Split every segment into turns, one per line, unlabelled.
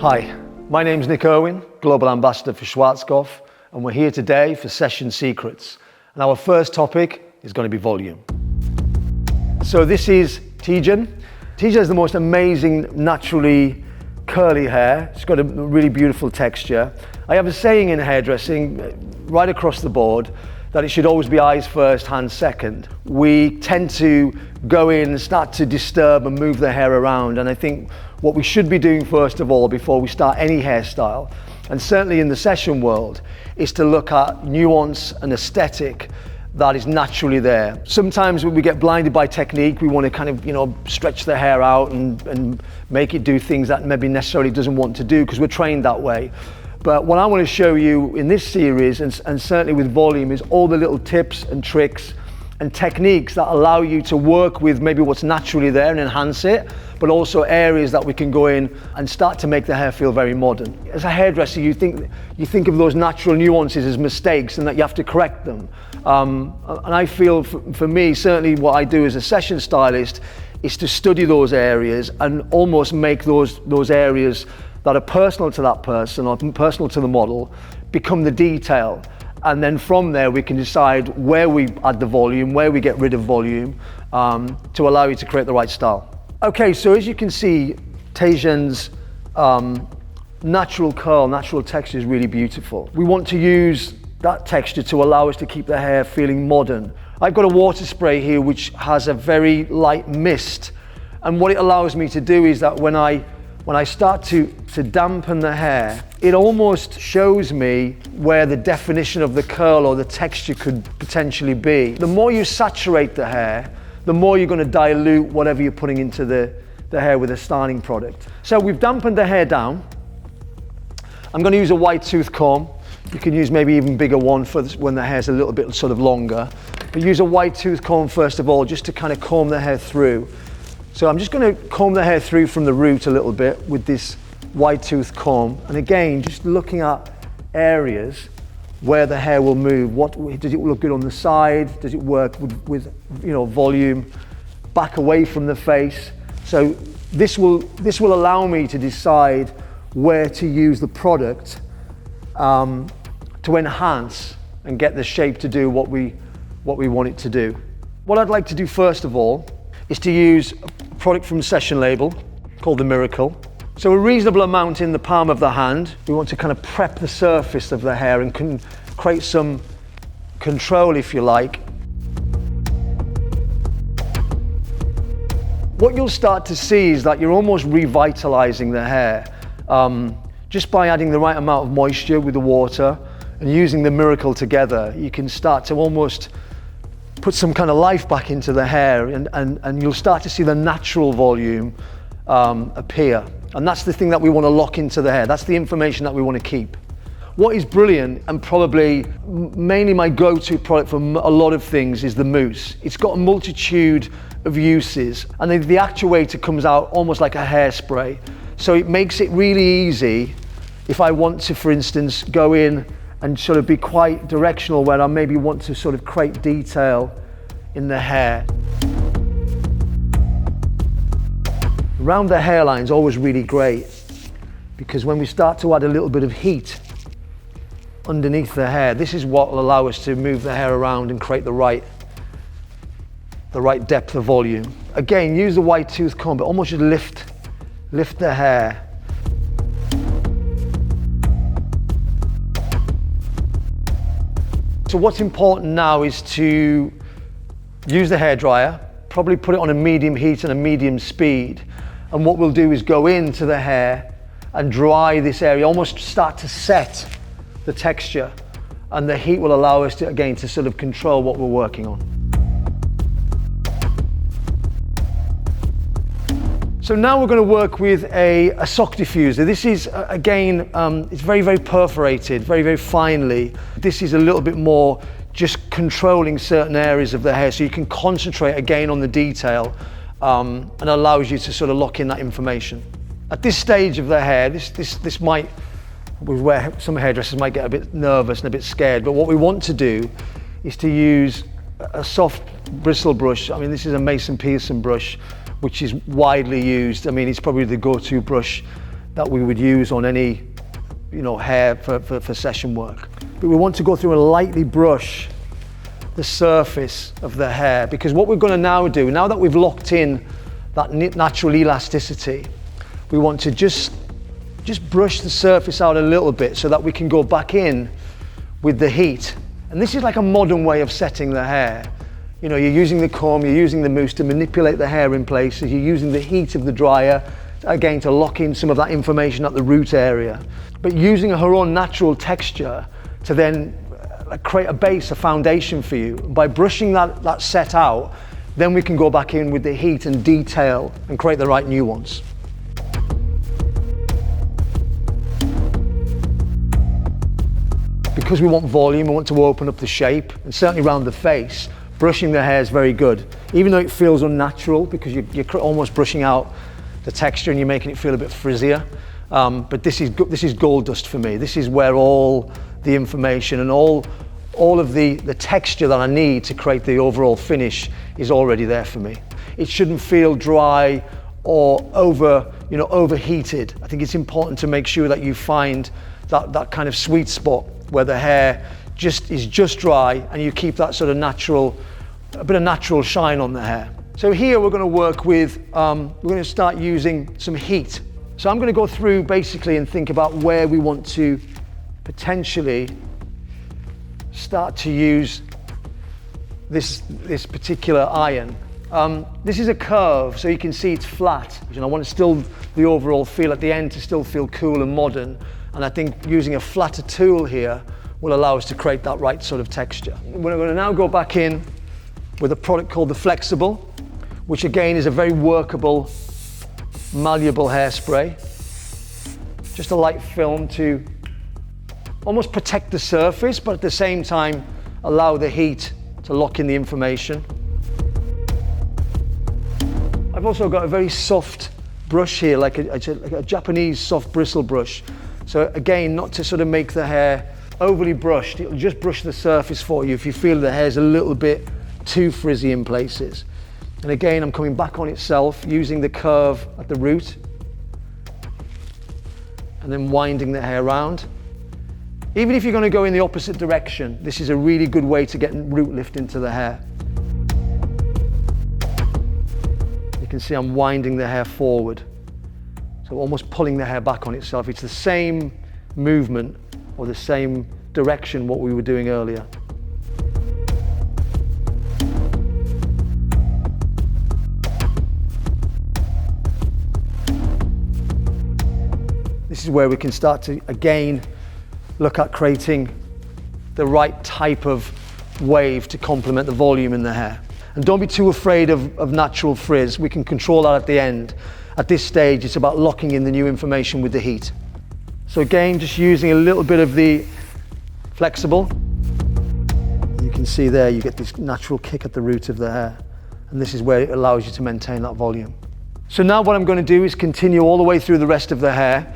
Hi, my name's Nick Irwin, Global Ambassador for Schwarzkopf, and we're here today for Session Secrets. And our first topic is going to be volume. So this is Tijan. Tijan has the most amazing, naturally curly hair. It's got a really beautiful texture. I have a saying in hairdressing, right across the board, that it should always be eyes first, hands second. We tend to go in and start to disturb and move the hair around, and I think what we should be doing first of all before we start any hairstyle, and certainly in the session world, is to look at nuance and aesthetic that is naturally there. Sometimes when we get blinded by technique, we want to kind of, stretch the hair out and make it do things that maybe necessarily doesn't want to do because we're trained that way. But what I want to show you in this series, and certainly with volume, is all the little tips and tricks and techniques that allow you to work with maybe what's naturally there and enhance it, but also areas that we can go in and start to make the hair feel very modern. As a hairdresser, you think of those natural nuances as mistakes and that you have to correct them. And I feel for me, certainly what I do as a session stylist is to study those areas and almost make those areas that are personal to that person or personal to the model become the detail. And then from there we can decide where we add the volume, where we get rid of volume, to allow you to create the right style. Okay, so as you can see, Tijan's natural curl, natural texture is really beautiful. We want to use that texture to allow us to keep the hair feeling modern. I've got a water spray here which has a very light mist, and what it allows me to do is that when I start to dampen the hair, it almost shows me where the definition of the curl or the texture could potentially be. The more you saturate the hair, the more you're going to dilute whatever you're putting into the hair with a styling product. So we've dampened the hair down. I'm going to use a wide tooth comb. You can use maybe even bigger one for when the hair's a little bit sort of longer. But use a wide tooth comb first of all, just to kind of comb the hair through. So I'm just going to comb the hair through from the root a little bit with this wide tooth comb. And again, just looking at areas where the hair will move. Does it look good on the side? Does it work with volume? Back away from the face. So this will allow me to decide where to use the product to enhance and get the shape to do what we want it to do. What I'd like to do first of all is to use a product from Session Label called the Miracle. So a reasonable amount in the palm of the hand. We want to kind of prep the surface of the hair and create some control, if you like. What you'll start to see is that you're almost revitalizing the hair just by adding the right amount of moisture with the water and using the Miracle together. You can start to almost put some kind of life back into the hair, and you'll start to see the natural volume appear. And that's the thing that we want to lock into the hair. That's the information that we want to keep. What is brilliant, and probably mainly my go-to product for a lot of things, is the mousse. It's got a multitude of uses, and the actuator comes out almost like a hairspray. So it makes it really easy if I want to, for instance, go in and sort of be quite directional where I maybe want to sort of create detail in the hair. Around the hairline is always really great, because when we start to add a little bit of heat underneath the hair, this is what will allow us to move the hair around and create the right depth of volume. Again, use the wide tooth comb, but almost just lift the hair. So what's important now is to use the hairdryer, probably put it on a medium heat and a medium speed. And what we'll do is go into the hair and dry this area, almost start to set the texture. And the heat will allow us to, again, to sort of control what we're working on. So now we're going to work with a sock diffuser. This is, again, it's very, very perforated, very, very finely. This is a little bit more just controlling certain areas of the hair, so you can concentrate again on the detail, and allows you to sort of lock in that information. At this stage of the hair, this might, where some hairdressers might get a bit nervous and a bit scared, but what we want to do is to use a soft bristle brush. I mean, this is a Mason Pearson brush, which is widely used. I mean, it's probably the go-to brush that we would use on any, hair for session work. But we want to go through and lightly brush the surface of the hair, because what we're going to now do, now that we've locked in that natural elasticity, we want to just brush the surface out a little bit so that we can go back in with the heat. And this is like a modern way of setting the hair. You're using the comb, you're using the mousse to manipulate the hair in place, so you're using the heat of the dryer, again, to lock in some of that information at the root area. But using her own natural texture to then create a base, a foundation for you. By brushing that set out, then we can go back in with the heat and detail and create the right nuance. Because we want volume, we want to open up the shape, and certainly around the face, brushing the hair is very good. Even though it feels unnatural, because you're almost brushing out the texture and you're making it feel a bit frizzier. But this is gold dust for me. This is where all the information and all of the texture that I need to create the overall finish is already there for me. It shouldn't feel dry or overheated. I think it's important to make sure that you find that kind of sweet spot where the hair is just dry and you keep that sort of a bit of natural shine on the hair. So here we're going to work with, we're going to start using some heat. So I'm going to go through basically and think about where we want to potentially start to use this particular iron. This is a curve, so you can see it's flat. I want the overall feel at the end to still feel cool and modern. And I think using a flatter tool here will allow us to create that right sort of texture. We're going to now go back in with a product called the Flexible, which again is a very workable, malleable hairspray. Just a light film to almost protect the surface, but at the same time allow the heat to lock in the information. I've also got a very soft brush here, like a Japanese soft bristle brush. So again, not to sort of make the hair overly brushed, it'll just brush the surface for you if you feel the hair's a little bit too frizzy in places. And again, I'm coming back on itself, using the curve at the root, and then winding the hair around. Even if you're going to go in the opposite direction, this is a really good way to get root lift into the hair. You can see I'm winding the hair forward. So almost pulling the hair back on itself. It's the same movement or the same direction what we were doing earlier. This is where we can start to, again, look at creating the right type of wave to complement the volume in the hair. And don't be too afraid of natural frizz. We can control that at the end. At this stage, it's about locking in the new information with the heat. So again, just using a little bit of the Flexible. You can see there, you get this natural kick at the root of the hair. And this is where it allows you to maintain that volume. So now what I'm going to do is continue all the way through the rest of the hair,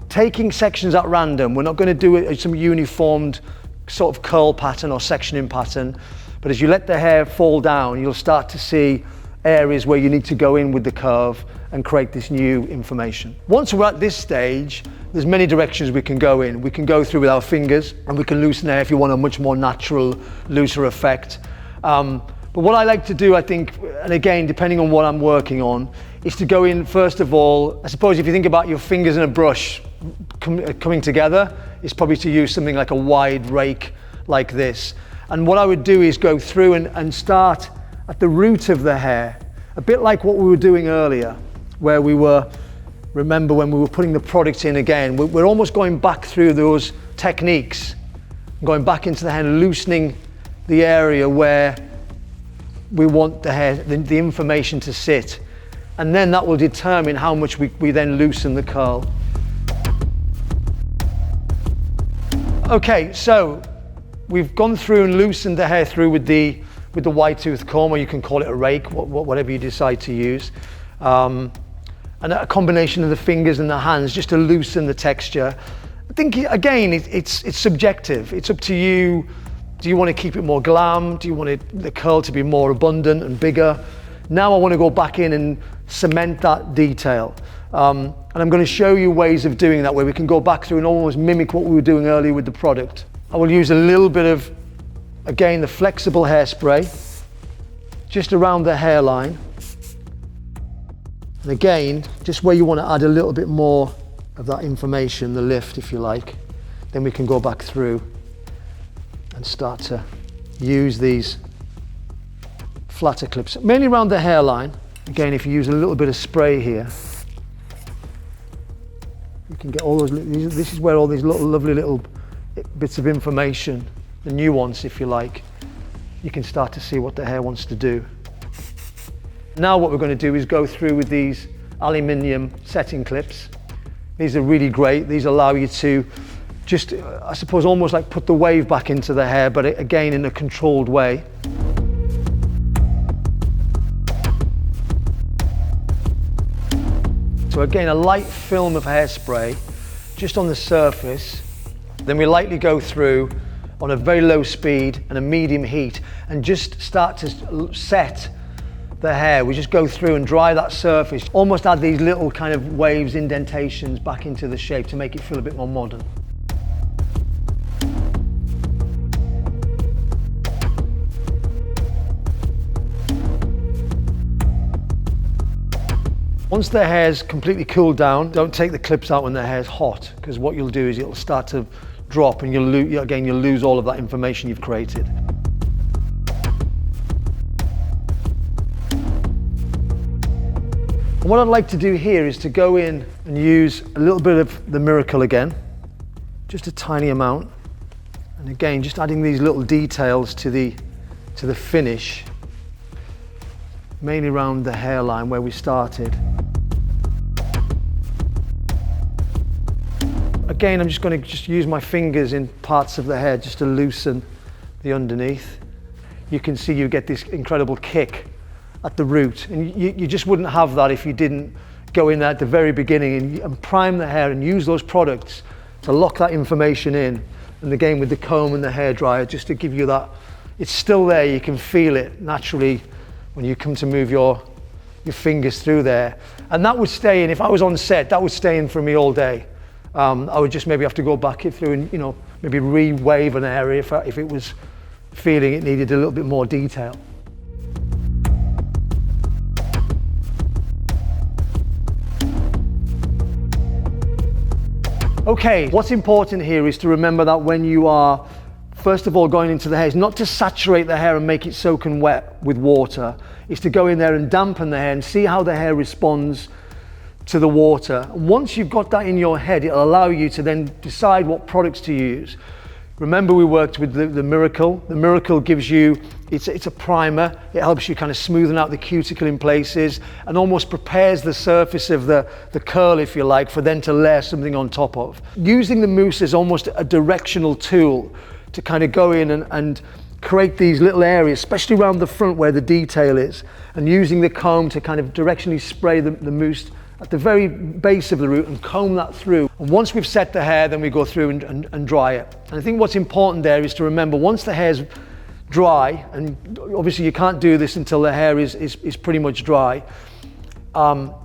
taking sections at random. We're not going to do some uniformed sort of curl pattern or sectioning pattern, but as you let the hair fall down, you'll start to see areas where you need to go in with the curve and create this new information. Once we're at this stage, there's many directions we can go in. We can go through with our fingers and we can loosen hair if you want a much more natural, looser effect. But what I like to do, I think, and again, depending on what I'm working on, is to go in, first of all, I suppose if you think about your fingers and a brush coming together, it's probably to use something like a wide rake like this. And what I would do is go through and start at the root of the hair, a bit like what we were doing earlier, where we were, remember when we were putting the product in again, we're almost going back through those techniques, going back into the hair and loosening the area where we want the hair, the information to sit. And then that will determine how much we then loosen the curl. Okay, so we've gone through and loosened the hair through with the wide tooth comb, or you can call it a rake, whatever you decide to use. And a combination of the fingers and the hands just to loosen the texture. I think, again, it's subjective. It's up to you. Do you want to keep it more glam? Do you want the curl to be more abundant and bigger? Now I want to go back in and cement that detail. And And I'm going to show you ways of doing that where we can go back through and almost mimic what we were doing earlier with the product. I will use a little bit of, again, the flexible hairspray just around the hairline. And again, just where you want to add a little bit more of that information, the lift if you like, then we can go back through and start to use these flatter clips, mainly around the hairline. Again, if you use a little bit of spray here, you can get all those, this is where all these lovely little bits of information, the nuance if you like, you can start to see what the hair wants to do. Now what we're going to do is go through with these aluminium setting clips. These are really great. These allow you to just, I suppose, almost like put the wave back into the hair, but again in a controlled way. So again, a light film of hairspray just on the surface. Then we lightly go through on a very low speed and a medium heat and just start to set the hair. We just go through and dry that surface, almost add these little kind of waves, indentations back into the shape to make it feel a bit more modern. Once the hair's completely cooled down, don't take the clips out when the hair's hot, because what you'll do is it'll start to drop and you'll lose all of that information you've created. And what I'd like to do here is to go in and use a little bit of the Miracle again, just a tiny amount. And again, just adding these little details to the finish, mainly around the hairline where we started. Again, I'm just going to use my fingers in parts of the hair just to loosen the underneath. You can see you get this incredible kick at the root, and you just wouldn't have that if you didn't go in there at the very beginning and prime the hair and use those products to lock that information in. And again with the comb and the hairdryer, just to give you that, it's still there, you can feel it naturally when you come to move your fingers through there. And that would stay in, if I was on set, that would stay in for me all day. I would just maybe have to go back through and maybe re-wave an area if it was feeling it needed a little bit more detail. Okay, what's important here is to remember that when you are, first of all, going into the hair, is not to saturate the hair and make it soaking wet with water. It's to go in there and dampen the hair and see how the hair responds to the water. And once you've got that in your head, it'll allow you to then decide what products to use. Remember, we worked with the Miracle. The Miracle gives you, it's a primer. It helps you kind of smoothen out the cuticle in places and almost prepares the surface of the curl, if you like, for then to layer something on top of. Using the mousse is almost a directional tool to kind of go in and create these little areas, especially around the front where the detail is, and using the comb to kind of directionally spray the mousse at the very base of the root and comb that through. And once we've set the hair, then we go through and dry it. And I think what's important there is to remember, once the hair's dry, and obviously you can't do this until the hair is pretty much dry,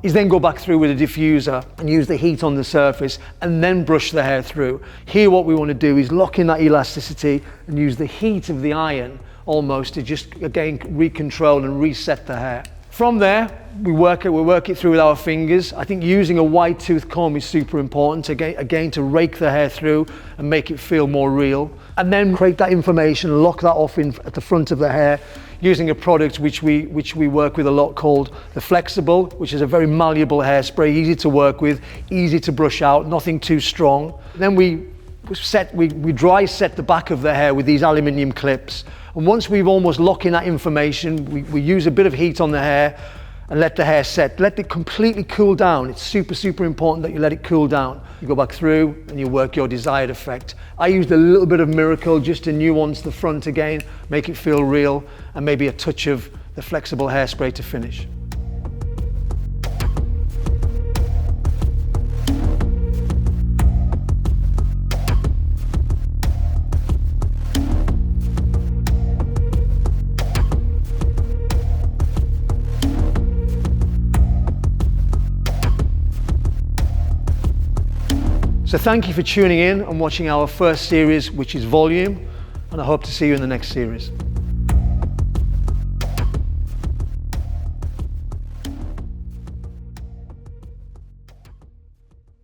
is then go back through with a diffuser and use the heat on the surface and then brush the hair through. Here what we want to do is lock in that elasticity and use the heat of the iron almost to just again recontrol and reset the hair. From there, we work it through with our fingers. I think using a wide tooth comb is super important, again to rake the hair through and make it feel more real. And then create that information, lock that off at the front of the hair, using a product which we work with a lot called the Flexible, which is a very malleable hairspray, easy to work with, easy to brush out, nothing too strong. Then we dry set the back of the hair with these aluminium clips. And once we've almost locked in that information, we use a bit of heat on the hair and let the hair set. Let it completely cool down. It's super, super important that you let it cool down. You go back through and you work your desired effect. I used a little bit of Miracle just to nuance the front again, make it feel real, and maybe a touch of the Flexible hairspray to finish. So thank you for tuning in and watching our first series, which is volume, and I hope to see you in the next series.